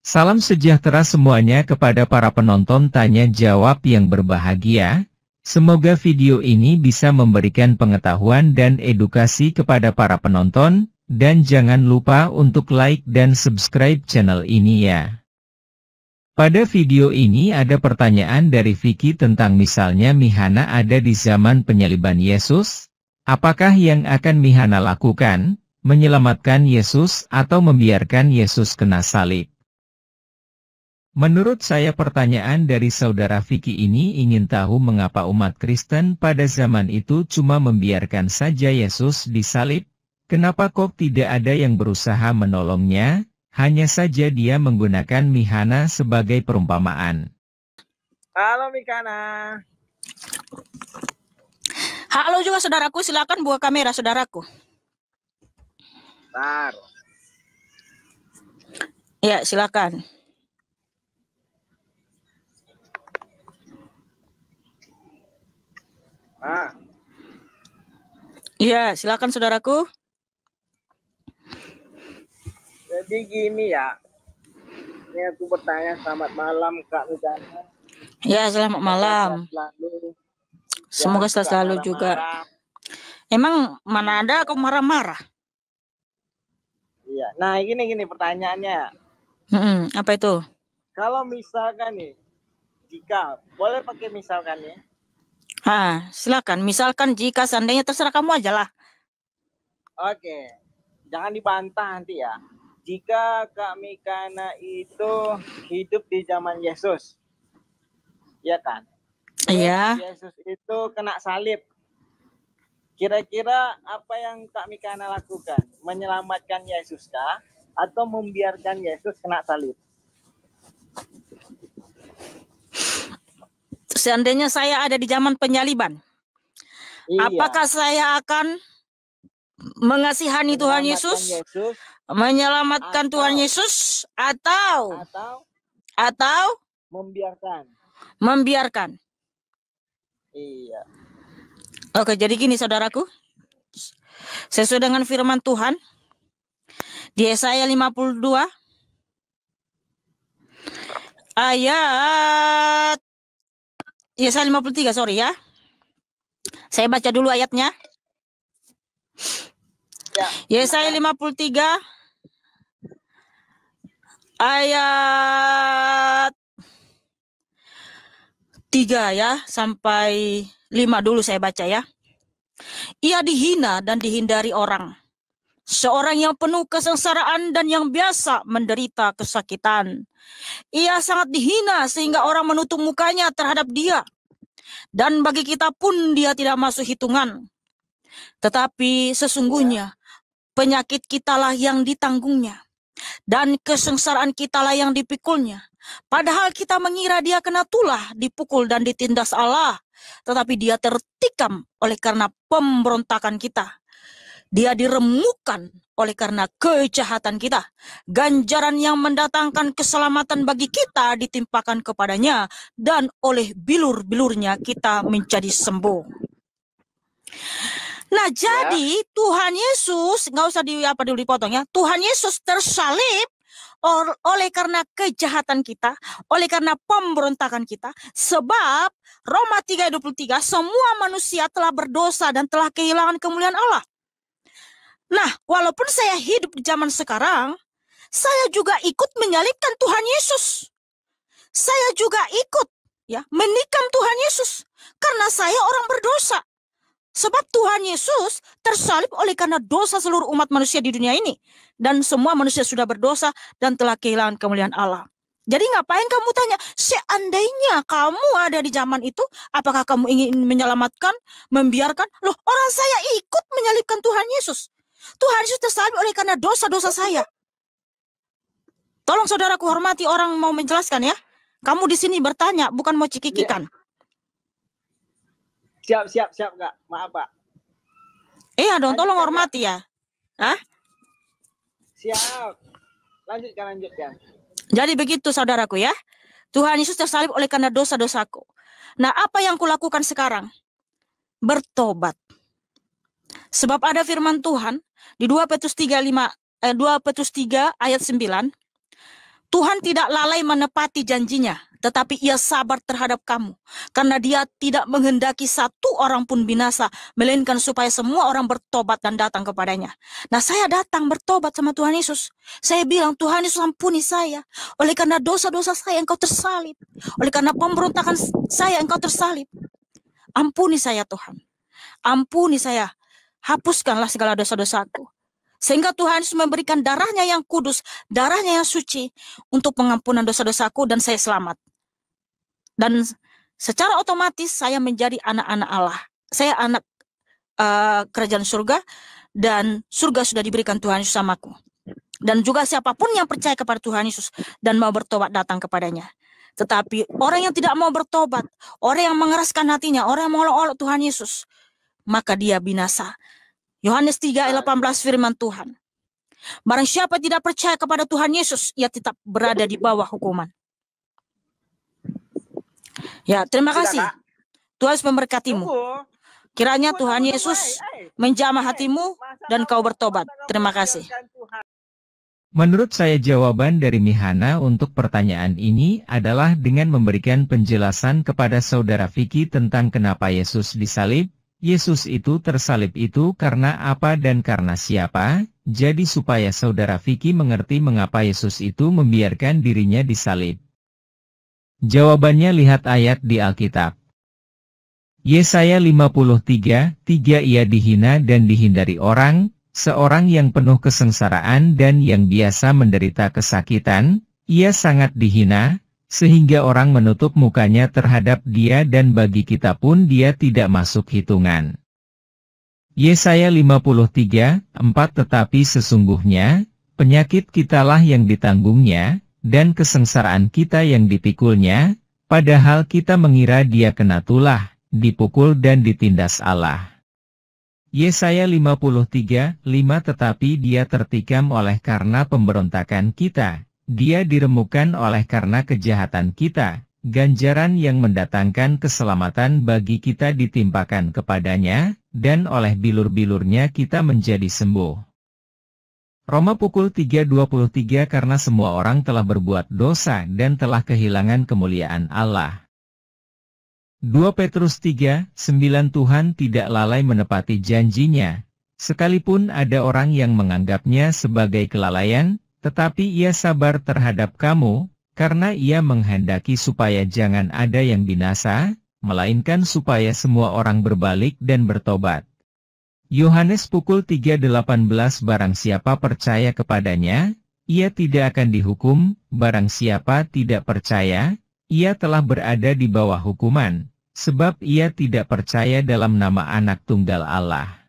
Salam sejahtera semuanya kepada para penonton tanya jawab yang berbahagia. Semoga video ini bisa memberikan pengetahuan dan edukasi kepada para penonton, dan jangan lupa untuk like dan subscribe channel ini ya. Pada video ini ada pertanyaan dari Vicky tentang misalnya Mihana ada di zaman penyaliban Yesus. Apakah yang akan Mihana lakukan? Menyelamatkan Yesus atau membiarkan Yesus kena salib? Menurut saya pertanyaan dari saudara Vicky ini ingin tahu mengapa umat Kristen pada zaman itu cuma membiarkan saja Yesus disalib. Kenapa kok tidak ada yang berusaha menolongnya? Hanya saja dia menggunakan Mihana sebagai perumpamaan. Halo Mikana. Halo juga saudaraku, silakan buka kamera saudaraku. Bentar. Ya, silakan. Iya, silakan saudaraku. Jadi gini ya. Ini aku bertanya, selamat malam Kak Mikana. Ya, selamat malam. Semoga selalu juga. Emang mana ada kau marah-marah? Iya. Nah, gini pertanyaannya. Apa itu? Kalau misalkan nih, jika boleh pakai misalkan ya. Silakan. Misalkan jika seandainya terserah kamu aja lah. Oke. Jangan dibantah nanti ya. Jika Kak Mikana itu hidup di zaman Yesus. Ya kan? Iya. Yesus itu kena salib. Kira-kira apa yang Kak Mikana lakukan? Menyelamatkan Yesus kah? Atau membiarkan Yesus kena salib? Seandainya saya ada di zaman penyaliban. Iya. Apakah saya akan mengasihani Tuhan Yesus? Menyelamatkan Tuhan Yesus? Atau membiarkan? Iya. Oke, jadi gini saudaraku. Sesuai dengan firman Tuhan di Yesaya 52 ayat Yesaya 53, sorry ya. Saya baca dulu ayatnya. Ya. Yesaya 53 ayat 3 ya, sampai 5 dulu saya baca ya. Ia dihina dan dihindari orang. Seorang yang penuh kesengsaraan dan yang biasa menderita kesakitan. Ia sangat dihina sehingga orang menutup mukanya terhadap dia. Dan bagi kita pun dia tidak masuk hitungan. Tetapi sesungguhnya penyakit kitalah yang ditanggungnya. Dan kesengsaraan kitalah yang dipikulnya. Padahal kita mengira dia kena tulah, dipukul dan ditindas Allah. Tetapi dia tertikam oleh karena pemberontakan kita. Dia diremukkan oleh karena kejahatan kita. Ganjaran yang mendatangkan keselamatan bagi kita ditimpakan kepadanya. Dan oleh bilur-bilurnya kita menjadi sembuh. Nah, jadi Tuhan Yesus, nggak usah dipotong ya. Tuhan Yesus tersalib oleh karena kejahatan kita, oleh karena pemberontakan kita. Sebab Roma 3:23, semua manusia telah berdosa dan telah kehilangan kemuliaan Allah. Nah, walaupun saya hidup di zaman sekarang, saya juga ikut menyalibkan Tuhan Yesus. Saya juga ikut ya menikam Tuhan Yesus karena saya orang berdosa. Sebab Tuhan Yesus tersalib oleh karena dosa seluruh umat manusia di dunia ini. Dan semua manusia sudah berdosa dan telah kehilangan kemuliaan Allah. Jadi ngapain kamu tanya, seandainya kamu ada di zaman itu, apakah kamu ingin menyelamatkan, membiarkan? Loh, orang saya ikut menyalibkan Tuhan Yesus. Tuhan Yesus tersalib oleh karena dosa-dosa saya. Tolong saudaraku hormati orang mau menjelaskan ya. Kamu di sini bertanya, bukan mau cikikikan. Siap Kak. Maaf Pak. Iya dong, tolong hormati ya. Siap. Lanjutkan. Jadi begitu saudaraku ya. Tuhan Yesus tersalib oleh karena dosa-dosaku. Nah, apa yang kulakukan sekarang? Bertobat. Sebab ada firman Tuhan di 2 Petrus 3 ayat 9. Tuhan tidak lalai menepati janjinya, tetapi ia sabar terhadap kamu. Karena dia tidak menghendaki satu orang pun binasa, melainkan supaya semua orang bertobat dan datang kepadanya. Nah, saya datang bertobat sama Tuhan Yesus. Saya bilang, Tuhan Yesus ampuni saya. Oleh karena dosa-dosa saya engkau tersalib. Oleh karena pemberontakan saya engkau tersalib. Ampuni saya Tuhan. Ampuni saya. Hapuskanlah segala dosa-dosaku. Sehingga Tuhan Yesus memberikan darahnya yang kudus, darahnya yang suci untuk pengampunan dosa-dosaku dan saya selamat. Dan secara otomatis saya menjadi anak-anak Allah. Saya anak kerajaan surga dan surga sudah diberikan Tuhan Yesus samaku. Dan juga siapapun yang percaya kepada Tuhan Yesus dan mau bertobat datang kepadanya. Tetapi orang yang tidak mau bertobat, orang yang mengeraskan hatinya, orang yang mengolok-olok Tuhan Yesus, maka dia binasa. Yohanes 3 ayat 18 firman Tuhan. Barang siapa tidak percaya kepada Tuhan Yesus, ia tetap berada di bawah hukuman. Ya, terima kasih. Tuhan memberkatimu. Kiranya Tuhan Yesus menjamah hatimu dan kau bertobat. Terima kasih. Menurut saya jawaban dari Mihana untuk pertanyaan ini adalah dengan memberikan penjelasan kepada saudara Vicky tentang kenapa Yesus disalib. Yesus itu tersalib itu karena apa dan karena siapa, jadi supaya saudara Vicky mengerti mengapa Yesus itu membiarkan dirinya disalib. Jawabannya lihat ayat di Alkitab. Yesaya 53:3 ia dihina dan dihindari orang, seorang yang penuh kesengsaraan dan yang biasa menderita kesakitan, ia sangat dihina, sehingga orang menutup mukanya terhadap dia dan bagi kita pun dia tidak masuk hitungan. Yesaya 53:4 tetapi sesungguhnya, penyakit kitalah yang ditanggungnya, dan kesengsaraan kita yang dipikulnya, padahal kita mengira dia kena tulah, dipukul dan ditindas Allah. Yesaya 53:5 tetapi dia tertikam oleh karena pemberontakan kita. Dia diremukkan oleh karena kejahatan kita, ganjaran yang mendatangkan keselamatan bagi kita ditimpakan kepadanya, dan oleh bilur-bilurnya kita menjadi sembuh. Roma pukul 3:23 karena semua orang telah berbuat dosa dan telah kehilangan kemuliaan Allah. 2 Petrus 3:9 Tuhan tidak lalai menepati janjinya, sekalipun ada orang yang menganggapnya sebagai kelalaian, tetapi ia sabar terhadap kamu, karena ia menghendaki supaya jangan ada yang binasa, melainkan supaya semua orang berbalik dan bertobat. Yohanes pukul 3:18 Barang siapa percaya kepadanya, ia tidak akan dihukum, barang siapa tidak percaya, ia telah berada di bawah hukuman, sebab ia tidak percaya dalam nama Anak Tunggal Allah.